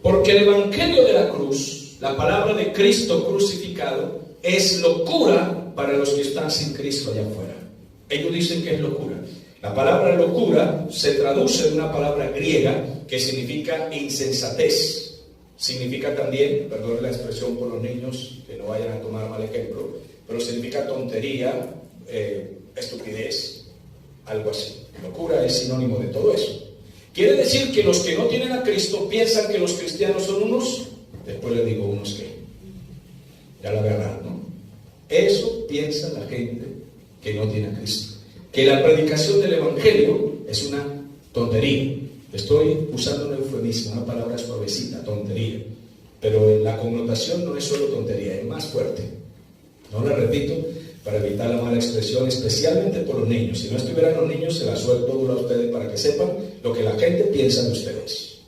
Porque el evangelio de la cruz, la palabra de Cristo crucificado, es locura para los que están sin Cristo allá afuera. Ellos dicen que es locura. La palabra locura se traduce de una palabra griega que significa insensatez. Significa también, perdón la expresión por los niños, que no vayan a tomar mal ejemplo, pero significa tontería, estupidez, algo así. Locura es sinónimo de todo eso. Quiere decir que los que no tienen a Cristo piensan que los cristianos son unos, después les digo unos que, ya la verdad, ¿no? Eso piensa la gente que no tiene a Cristo. Que la predicación del evangelio es una tontería. Estoy usando un eufemismo, una palabra suavecita, tontería. Pero la connotación no es solo tontería, es más fuerte. No la repito para evitar la mala expresión, especialmente por los niños. Si no estuvieran los niños, se la suelto duro a ustedes para que sepan lo que la gente piensa de ustedes.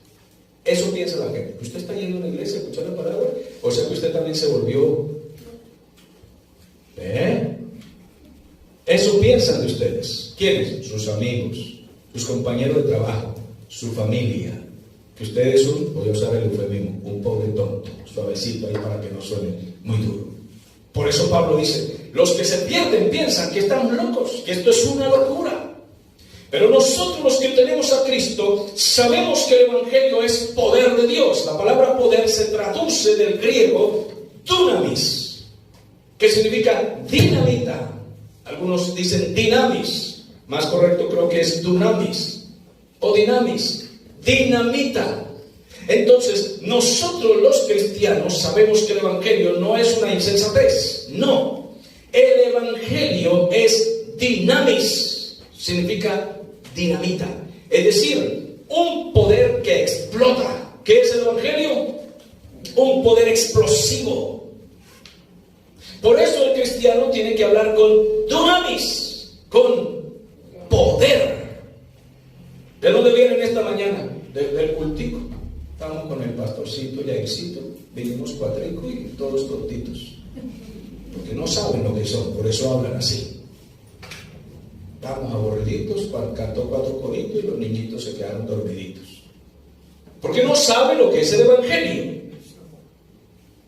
Eso piensa la gente. ¿Usted está yendo a una iglesia a escuchar la palabra? O sea que usted también se volvió... Eso piensan de ustedes. ¿Quiénes? Sus amigos, sus compañeros de trabajo, su familia. Que ustedes son, voy a usar el eufemismo, un pobre tonto, suavecito ahí para que no suene muy duro. Por eso Pablo dice, los que se pierden piensan que estamos locos, que esto es una locura. Pero nosotros los que tenemos a Cristo sabemos que el evangelio es poder de Dios. La palabra poder se traduce del griego dunamis, que significa dinamita. Algunos dicen dinamis, más correcto creo que es dunamis o dinamis, dinamita. Entonces nosotros los cristianos sabemos que el evangelio no es una insensatez, no, el evangelio es dinamis, significa dinamita, es decir, un poder que explota. ¿Qué es el evangelio? Un poder explosivo. Por eso el cristiano tiene que hablar con dunamis, con poder. ¿De dónde vienen esta mañana? Del cultico. Estamos con el pastorcito Yaircito, vinimos cuatrico y todos tontitos. Porque no saben lo que son, por eso hablan así. Estamos aburriditos, cantó 4 coritos y los niñitos se quedaron dormiditos. Porque no sabe lo que es el evangelio.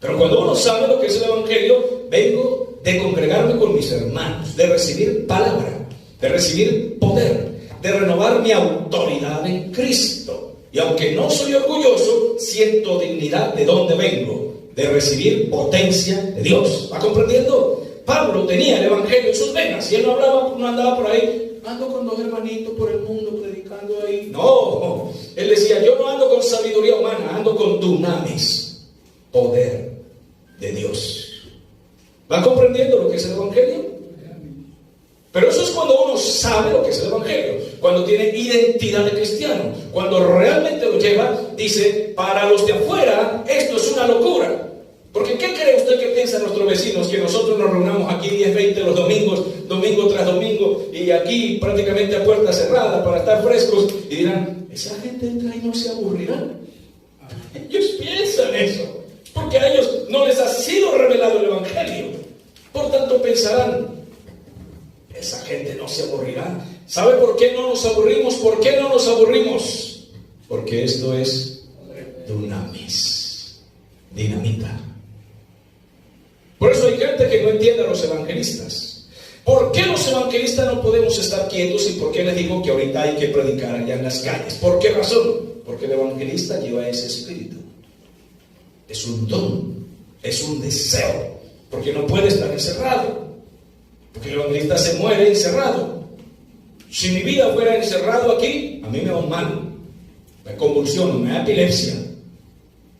Pero cuando uno sabe lo que es el evangelio, vengo de congregarme con mis hermanos, de recibir palabra, de recibir poder, de renovar mi autoridad en Cristo. Y aunque no soy orgulloso, siento dignidad de donde vengo, de recibir potencia de Dios. ¿Va comprendiendo? Pablo tenía el evangelio en sus venas y él no andaba por ahí, ando con 2 hermanitos por el mundo predicando ahí. No, él decía, yo no ando con sabiduría humana, ando con dunamis, poder de Dios. ¿Va comprendiendo lo que es el evangelio? Pero eso es cuando uno sabe lo que es el evangelio, cuando tiene identidad de cristiano, cuando realmente lo lleva, dice, para los de afuera esto es una locura. Porque ¿qué cree usted que piensan nuestros vecinos? Que nosotros nos reunamos aquí 10, 20 los domingos, domingo tras domingo, y aquí prácticamente a puerta cerrada para estar frescos, y dirán, esa gente entra y no se aburrirá. Ellos piensan eso, porque a ellos no les ha sido revelado el evangelio. Por tanto pensarán, esa gente no se aburrirá. ¿Sabe por qué no nos aburrimos? ¿Por qué no nos aburrimos? Porque esto es dunamis, dinamita. Por eso hay gente que no entiende a los evangelistas. ¿Por qué los evangelistas no podemos estar quietos? ¿Y por qué les digo que ahorita hay que predicar allá en las calles? ¿Por qué razón? Porque el evangelista lleva ese espíritu. Es un don, es un deseo, porque no puede estar encerrado. Porque el evangelista se muere encerrado. Si mi vida fuera encerrado aquí, a mí me va mal, me convulsiono, me da epilepsia,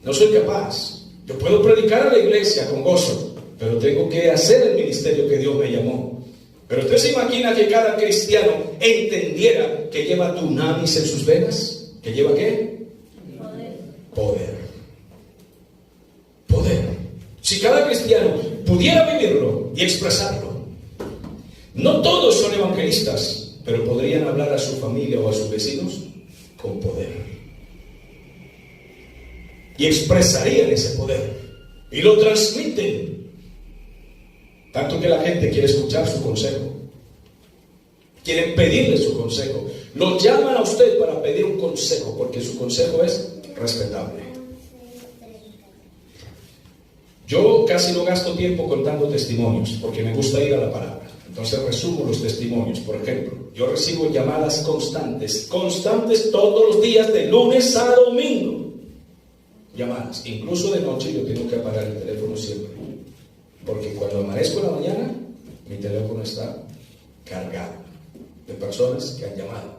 no soy capaz. Yo puedo predicar a la iglesia con gozo, pero tengo que hacer el ministerio que Dios me llamó. Pero usted se imagina que cada cristiano entendiera que lleva dunamis en sus venas. ¿Que lleva qué? Poder. Poder. Si cada cristiano pudiera vivirlo y expresarlo. No todos son evangelistas, pero podrían hablar a su familia o a sus vecinos con poder. Y expresarían ese poder. Y lo transmiten. Tanto que la gente quiere escuchar su consejo. Quieren pedirle su consejo. Lo llaman a usted para pedir un consejo, porque su consejo es respetable. Yo casi no gasto tiempo contando testimonios porque me gusta ir a la palabra. Entonces resumo los testimonios. Por ejemplo, yo recibo llamadas constantes todos los días, de lunes a domingo. Llamadas, incluso de noche yo tengo que apagar el teléfono siempre. Porque cuando amanezco en la mañana, mi teléfono está cargado de personas que han llamado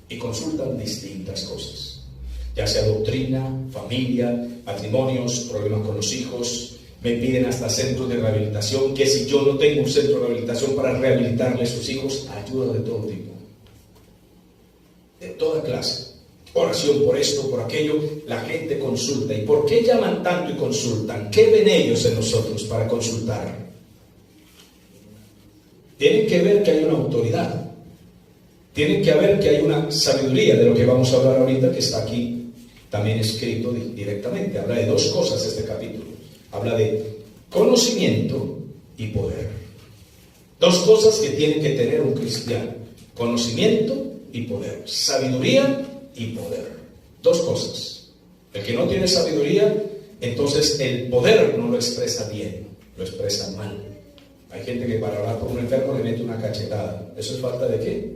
y consultan distintas cosas. Ya sea doctrina, familia, matrimonios, problemas con los hijos. Me piden hasta centros de rehabilitación, que si yo no tengo un centro de rehabilitación para rehabilitarle a sus hijos, ayuda de todo tipo, de toda clase. Oración por esto, por aquello, la gente consulta. ¿Y por qué llaman tanto y consultan? ¿Qué ven ellos en nosotros para consultar? Tienen que ver que hay una autoridad. Tienen que ver que hay una sabiduría, de lo que vamos a hablar ahorita, que está aquí también escrito directamente. Habla de dos cosas este capítulo. Habla de conocimiento y poder. Dos cosas que tiene que tener un cristiano: conocimiento y poder. Sabiduría y poder. Dos cosas. El que no tiene sabiduría, entonces el poder no lo expresa bien, lo expresa mal. Hay gente que para hablar por un enfermo le mete una cachetada. ¿Eso es falta de qué?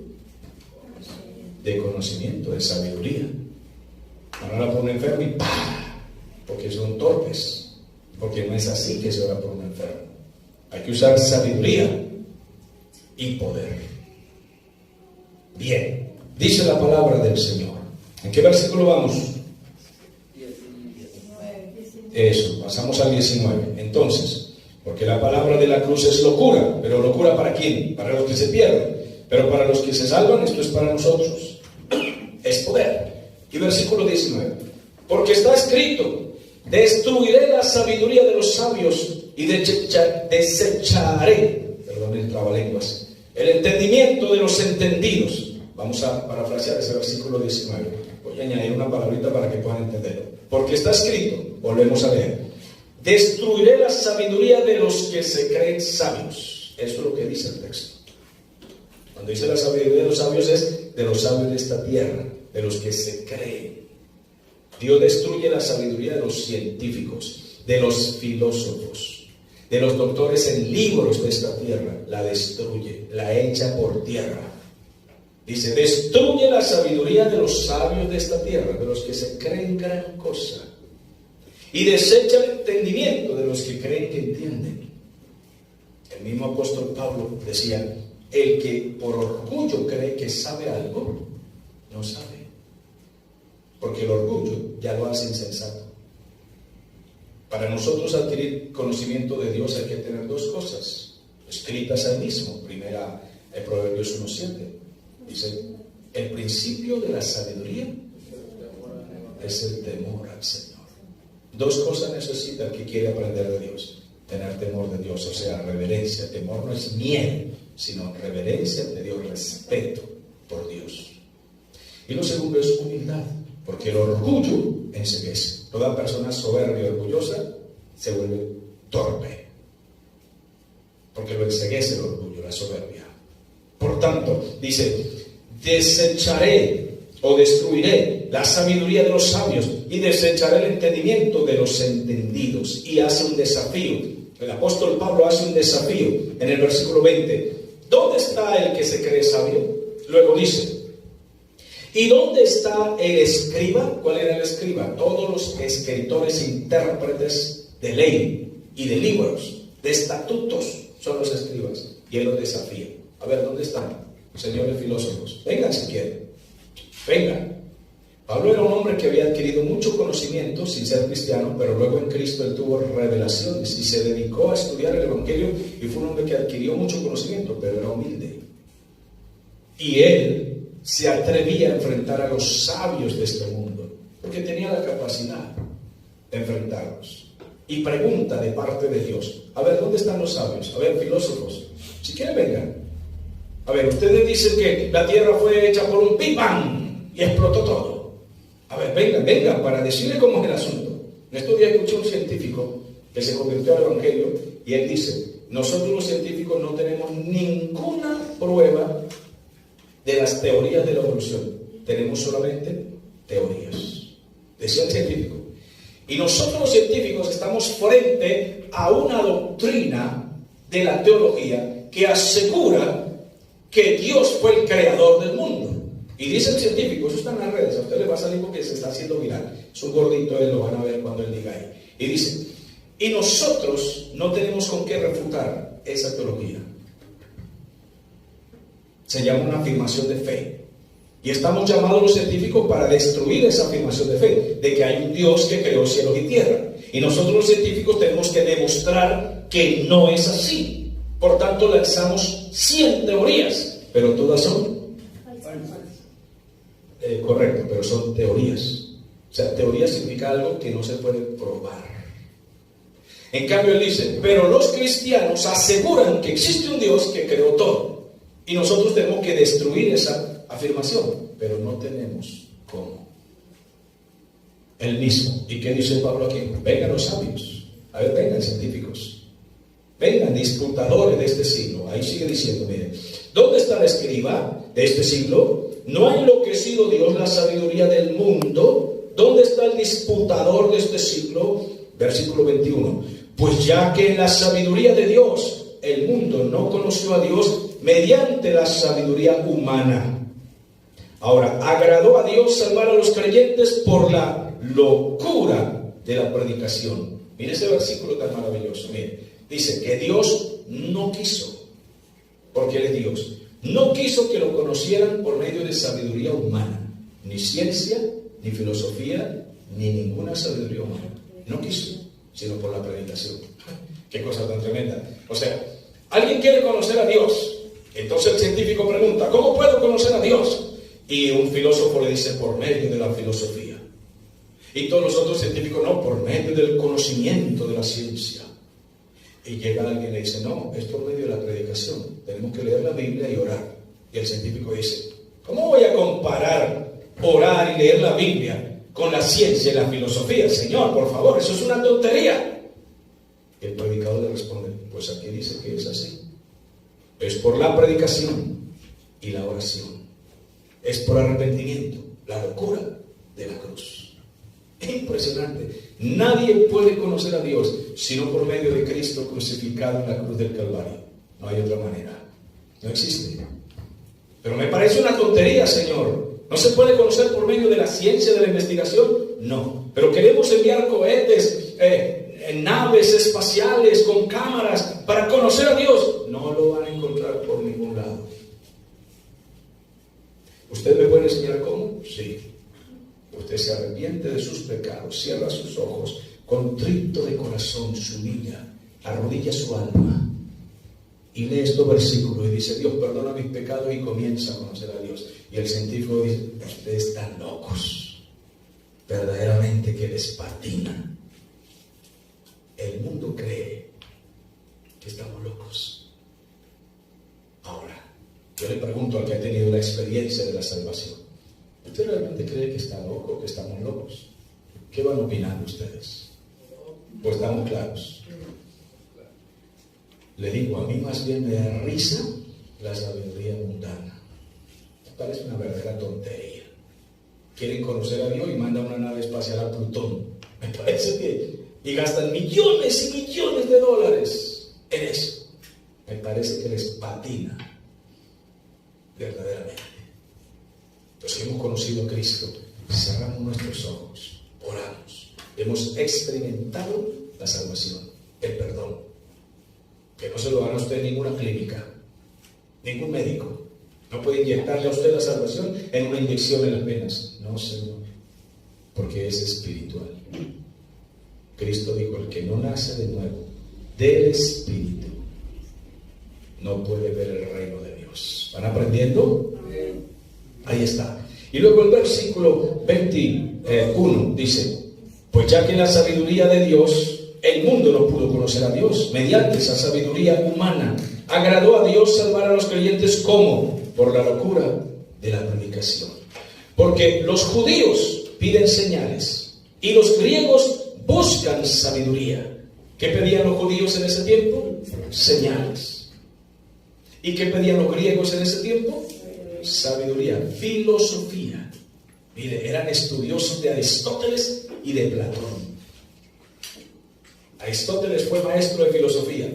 De conocimiento, de sabiduría. Para hablar por un enfermo y ¡pah! Porque son torpes. Porque no es así que se ora por un enfermo. Hay que usar sabiduría y poder. Bien, dice la palabra del Señor. ¿En qué versículo vamos? 19. Eso, pasamos al 19. Entonces, porque la palabra de la cruz es locura. ¿Pero locura para quién? Para los que se pierden. Pero para los que se salvan, esto es para nosotros. Es poder. Y versículo 19. Porque está escrito: destruiré la sabiduría de los sabios y desecharé, perdón el trabalenguas, el entendimiento de los entendidos. Vamos a parafrasear ese versículo 19. Voy a añadir una palabrita para que puedan entenderlo. Porque está escrito, volvemos a leer: destruiré la sabiduría de los que se creen sabios. Eso es lo que dice el texto. Cuando dice la sabiduría de los sabios, es de los sabios de esta tierra, de los que se creen. Dios destruye la sabiduría de los científicos, de los filósofos, de los doctores en libros de esta tierra. La destruye, la echa por tierra. Dice: destruye la sabiduría de los sabios de esta tierra, de los que se creen gran cosa, y desecha el entendimiento de los que creen que entienden. El mismo apóstol Pablo decía: el que por orgullo cree que sabe algo, no sabe. Porque el orgullo ya lo hace insensato. Para nosotros adquirir conocimiento de Dios hay que tener dos cosas escritas ahí mismo. Primera, Proverbios 1:7. Dice: el principio de la sabiduría es el temor al Señor. Dos cosas necesita el que quiere aprender de Dios: tener temor de Dios, o sea, reverencia. Temor no es miedo, sino reverencia de Dios, respeto por Dios. Y lo segundo es humildad. Porque el orgullo enceguece. Toda persona soberbia y orgullosa se vuelve torpe. Porque lo enceguece el orgullo, la soberbia. Por tanto, dice: desecharé o destruiré la sabiduría de los sabios y desecharé el entendimiento de los entendidos. Y hace un desafío. El apóstol Pablo hace un desafío en el versículo 20. ¿Dónde está el que se cree sabio? Luego dice: ¿y dónde está el escriba? ¿Cuál era el escriba? Todos los escritores, intérpretes de ley y de libros, de estatutos, son los escribas. Y él los desafía. A ver, ¿dónde están, señores filósofos? Vengan si quieren. Vengan. Pablo era un hombre que había adquirido mucho conocimiento sin ser cristiano, pero luego en Cristo él tuvo revelaciones y se dedicó a estudiar el Evangelio, y fue un hombre que adquirió mucho conocimiento, pero era humilde. Y él se atrevía a enfrentar a los sabios de este mundo, porque tenía la capacidad de enfrentarlos. Y pregunta de parte de Dios: a ver, ¿dónde están los sabios? A ver, filósofos, si quieren vengan. A ver, ustedes dicen que la tierra fue hecha por un Big Bang y explotó todo. A ver, vengan para decirle cómo es el asunto. En estos días escuché a un científico que se convirtió al Evangelio, y él dice: nosotros los científicos no tenemos ninguna prueba de las teorías de la evolución, tenemos solamente teorías. Decía el científico. Y nosotros los científicos estamos frente a una doctrina de la teología que asegura que Dios fue el creador del mundo. Y dice el científico, eso está en las redes, a usted le va a salir porque se está haciendo viral. Es un gordito, él lo van a ver cuando él diga ahí. Y dice, y nosotros no tenemos con qué refutar esa teología. Se llama una afirmación de fe. Y estamos llamados los científicos para destruir esa afirmación de fe, de que hay un Dios que creó cielos y tierra. Y nosotros los científicos tenemos que demostrar que no es así. Por tanto, lanzamos 100 teorías, pero todas son correcto, pero son teorías. O sea, teoría significa algo que no se puede probar. En cambio, él dice, pero los cristianos aseguran que existe un Dios que creó todo. Y nosotros tenemos que destruir esa afirmación, pero no tenemos cómo. El mismo. ¿Y qué dice Pablo aquí? Vengan los sabios. A ver, vengan científicos. Vengan disputadores de este siglo. Ahí sigue diciendo, miren, ¿dónde está la escriba de este siglo? ¿No ha enloquecido Dios la sabiduría del mundo? ¿Dónde está el disputador de este siglo? Versículo 21. Pues ya que en la sabiduría de Dios el mundo no conoció a Dios mediante la sabiduría humana. Ahora, agradó a Dios salvar a los creyentes por la locura de la predicación. Mire ese versículo tan maravilloso. Mire, dice que Dios no quiso, porque Él es Dios, no quiso que lo conocieran por medio de sabiduría humana, ni ciencia, ni filosofía, ni ninguna sabiduría humana. No quiso, sino por la predicación. Qué cosa tan tremenda. O sea, alguien quiere conocer a Dios. Entonces el científico pregunta, ¿cómo puedo conocer a Dios? Y un filósofo le dice, por medio de la filosofía. Y todos los otros científicos, no, por medio del conocimiento de la ciencia. Y llega alguien y le dice, no, es por medio de la predicación. Tenemos que leer la Biblia y orar. Y el científico dice, ¿cómo voy a comparar orar y leer la Biblia con la ciencia y la filosofía? Señor, por favor, eso es una tontería. Y el predicador le responde, pues aquí dice que es así. Es por la predicación y la oración. Es por arrepentimiento, la locura de la cruz. Es impresionante. Nadie puede conocer a Dios sino por medio de Cristo crucificado en la cruz del Calvario. No hay otra manera. No existe. Pero me parece una tontería, Señor. ¿No se puede conocer por medio de la ciencia, de la investigación? No. Pero queremos enviar cohetes, naves espaciales con cámaras para conocer a Dios. No lo van a encontrar por ningún lado. ¿Usted me puede enseñar cómo? Sí. Usted se arrepiente de sus pecados, cierra sus ojos, contrito de corazón, se humilla, arrodilla su alma y lee estos versículos y dice, Dios, perdona mis pecados, y comienza a conocer a Dios. Y el científico dice, ustedes están locos, verdaderamente que les patina. El mundo cree que estamos locos. Ahora, yo le pregunto al que ha tenido la experiencia de la salvación, ¿usted realmente cree que está loco, que estamos locos? ¿Qué van opinando ustedes? Pues estamos claros. Le digo, a mí más bien me da risa la sabiduría mundana. Parece una verdadera tontería. Quieren conocer a Dios y mandan una nave espacial a Plutón. Me parece que... y gastan millones y millones de dólares en eso. Me parece que les patina verdaderamente. Los que hemos conocido a Cristo, cerramos nuestros ojos, oramos, hemos experimentado la salvación, el perdón, que no se lo dan a usted en ninguna clínica, ningún médico. No puede inyectarle a usted la salvación en una inyección en las venas. No, Señor, porque es espiritual. Cristo dijo, el que no nace de nuevo del Espíritu no puede ver el reino de Dios. ¿Van aprendiendo? Ahí está. Y luego el versículo 21 dice, pues ya que en la sabiduría de Dios el mundo no pudo conocer a Dios, mediante esa sabiduría humana agradó a Dios salvar a los creyentes. ¿Cómo? Por la locura de la predicación. Porque los judíos piden señales y los griegos buscan sabiduría. ¿Qué pedían los judíos en ese tiempo? Señales. ¿Y qué pedían los griegos en ese tiempo? Sabiduría, filosofía. Mire, eran estudiosos de Aristóteles y de Platón. Aristóteles fue maestro de filosofía.